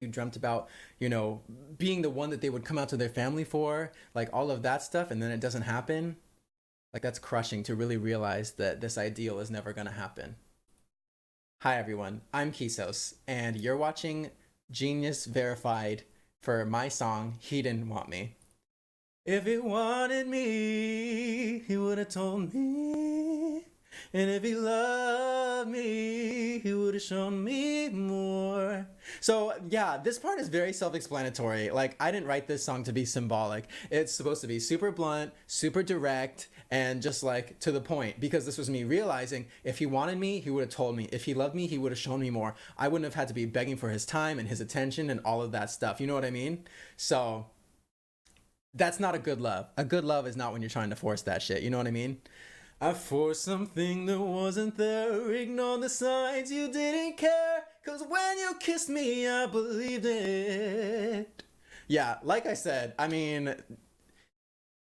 you dreamt about, you know, being the one that they would come out to their family for, like all of that stuff, and then it doesn't happen. Like that's crushing to really realize that this ideal is never going to happen. Hi everyone, I'm Kisos, and you're watching Genius Verified for my song He Didn't Want Me. If he wanted me, he would have told me. And if he loved me, he would have shown me more. So, yeah, this part is very self explanatory. Like, I didn't write this song to be symbolic. It's supposed to be super blunt, super direct, and just like to the point. Because this was me realizing if he wanted me, he would have told me. If he loved me, he would have shown me more. I wouldn't have had to be begging for his time and his attention and all of that stuff. You know what I mean? So, that's not a good love. A good love is not when you're trying to force that shit. You know what I mean? I forced something that wasn't there. Ignored the signs, you didn't care. Cause when you kissed me, I believed it. Yeah, like I said, I mean,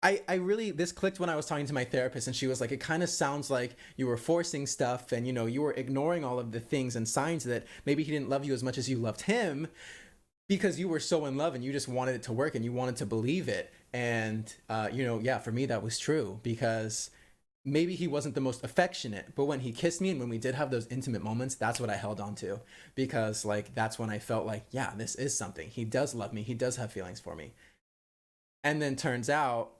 I really, this clicked when I was talking to my therapist, and she was like, it kind of sounds like you were forcing stuff and, you know, you were ignoring all of the things and signs that maybe he didn't love you as much as you loved him because you were so in love and you just wanted it to work and you wanted to believe it. And, you know, yeah, for me, that was true because maybe he wasn't the most affectionate, but when he kissed me and when we did have those intimate moments, that's what I held on to because, like, that's when I felt like, yeah, this is something. He does love me. He does have feelings for me. And then turns out,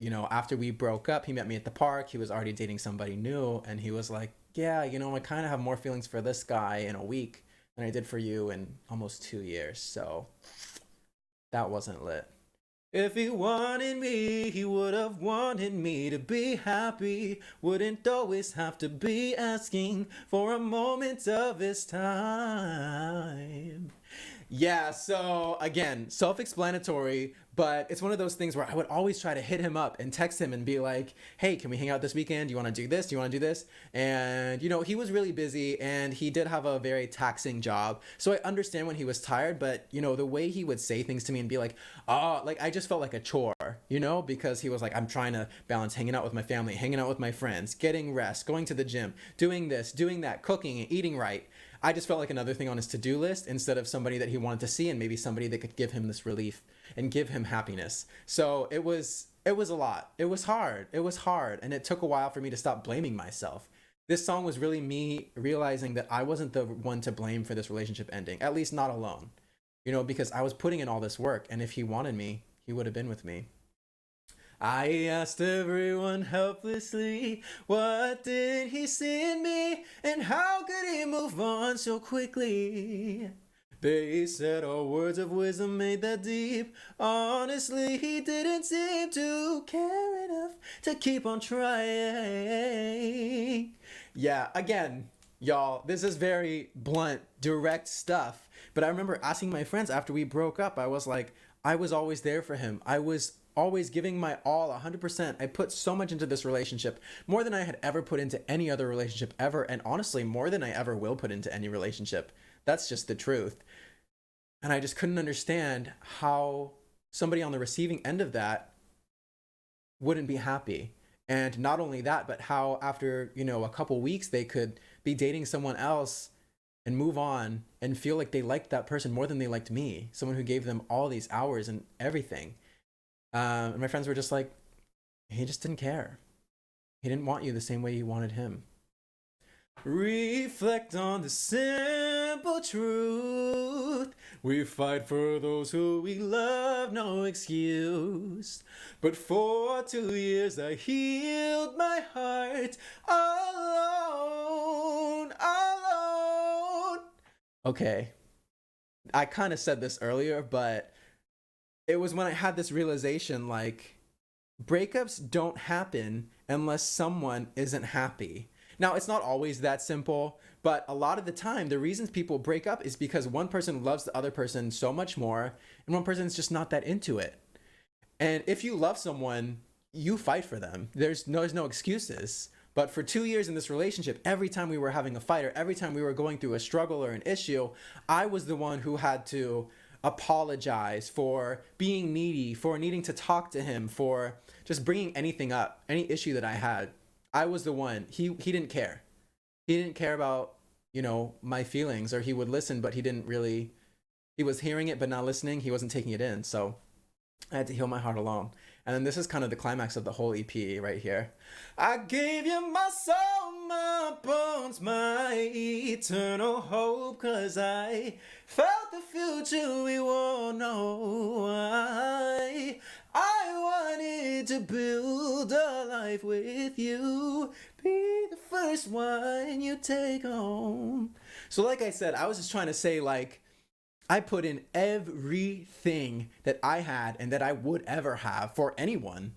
you know, after we broke up, he met me at the park. He was already dating somebody new. And he was like, yeah, you know, I kind of have more feelings for this guy in a week than I did for you in almost 2 years. So that wasn't lit. If he wanted me, he would have wanted me to be happy. Wouldn't always have to be asking for a moment of his time. Yeah, so again, self explanatory, but it's one of those things where I would always try to hit him up and text him and be like, hey, can we hang out this weekend? Do you want to do this? Do you want to do this? And, you know, he was really busy and he did have a very taxing job. So I understand when he was tired, but, you know, the way he would say things to me and be like, oh, like I just felt like a chore, you know, because he was like, I'm trying to balance hanging out with my family, hanging out with my friends, getting rest, going to the gym, doing this, doing that, cooking and eating right. I just felt like another thing on his to-do list instead of somebody that he wanted to see and maybe somebody that could give him this relief and give him happiness. So it was a lot. It was hard. It was hard and it took a while for me to stop blaming myself. This song was really me realizing that I wasn't the one to blame for this relationship ending, at least not alone. You know, because I was putting in all this work and if he wanted me, he would have been with me. I asked everyone helplessly, what did he see in me? And how could he move on so quickly? They said our words of wisdom made that deep. Honestly, he didn't seem to care enough to keep on trying. Yeah, again, y'all, this is very blunt, direct stuff. But I remember asking my friends after we broke up, I was like, I was always there for him. I was always giving my all 100%. I put so much into this relationship, more than I had ever put into any other relationship ever, and honestly, more than I ever will put into any relationship. That's just the truth. And I just couldn't understand how somebody on the receiving end of that wouldn't be happy. And not only that, but how after, you know, a couple weeks they could be dating someone else and move on and feel like they liked that person more than they liked me, someone who gave them all these hours and everything. And my friends were just like, he just didn't care. He didn't want you the same way you wanted him. Reflect on the simple truth. We fight for those who we love, no excuse. But for 2 years I healed my heart alone, alone. Okay, I kind of said this earlier, but it was when I had this realization like, breakups don't happen unless someone isn't happy. Now, it's not always that simple, but a lot of the time, the reasons people break up is because one person loves the other person so much more, and one person's just not that into it. And if you love someone, you fight for them. There's no excuses. But for 2 years in this relationship, every time we were having a fight or every time we were going through a struggle or an issue, I was the one who had to apologize for being needy, for needing to talk to him, for just bringing anything up, any issue that I had. I was the one. He didn't care. He didn't care about, you know, my feelings, or he would listen, but he didn't really. He was hearing it but not listening. He wasn't taking it in. So I had to heal my heart alone. And then this is kind of the climax of the whole EP right here. I gave you my soul, my bones, my eternal hope, 'cause I felt the future we won't know. I wanted to build a life with you, be the first one you take home. So like I said, I was just trying to say, like, I put in everything that I had and that I would ever have for anyone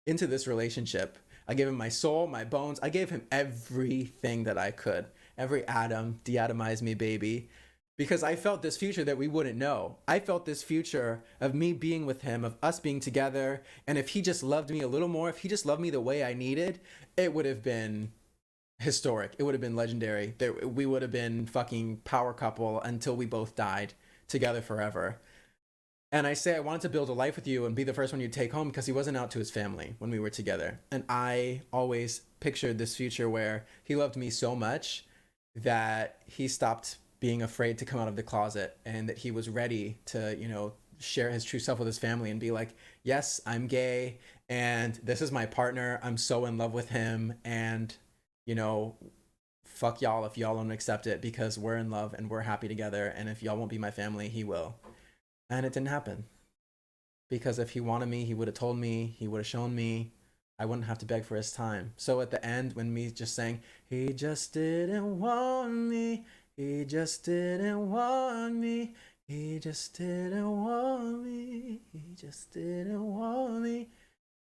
into this relationship. I gave him my soul, my bones. I gave him everything that I could. Every atom, deatomize me, baby. Because I felt this future that we wouldn't know. I felt this future of me being with him, of us being together. And if he just loved me a little more, if he just loved me the way I needed, it would have been historic. It would have been legendary. We would have been fucking power couple until we both died together forever. And I say I wanted to build a life with you and be the first one you'd take home because he wasn't out to his family when we were together. And I always pictured this future where he loved me so much that he stopped being afraid to come out of the closet and that he was ready to, you know, share his true self with his family and be like, yes, I'm gay and this is my partner. I'm so in love with him, and you know, fuck y'all if y'all don't accept it, because we're in love and we're happy together. And if y'all won't be my family, he will. And it didn't happen. Because if he wanted me, he would have told me, he would have shown me. I wouldn't have to beg for his time. So at the end, when me just saying, he just didn't want me, he just didn't want me, he just didn't want me, he just didn't want me.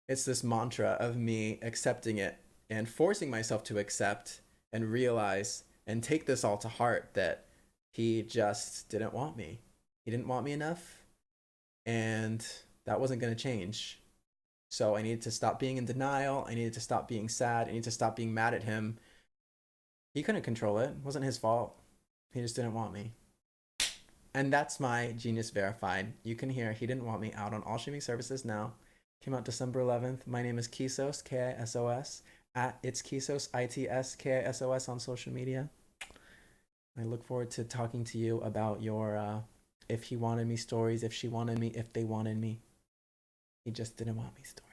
It's this mantra of me accepting it and forcing myself to accept and realize and take this all to heart that he just didn't want me. He didn't want me enough, and that wasn't going to change. So I needed to stop being in denial. I needed to stop being sad. I needed to stop being mad at him. He couldn't control it. It wasn't his fault. He just didn't want me. And that's my Genius Verified. You can hear He Didn't Want Me out on all streaming services now. Came out December 11th. My name is Kisos, Kisos, at It's Kisos, ITS, on social media. I look forward to talking to you about your if he wanted me stories, if she wanted me, if they wanted me. He just didn't want me stories.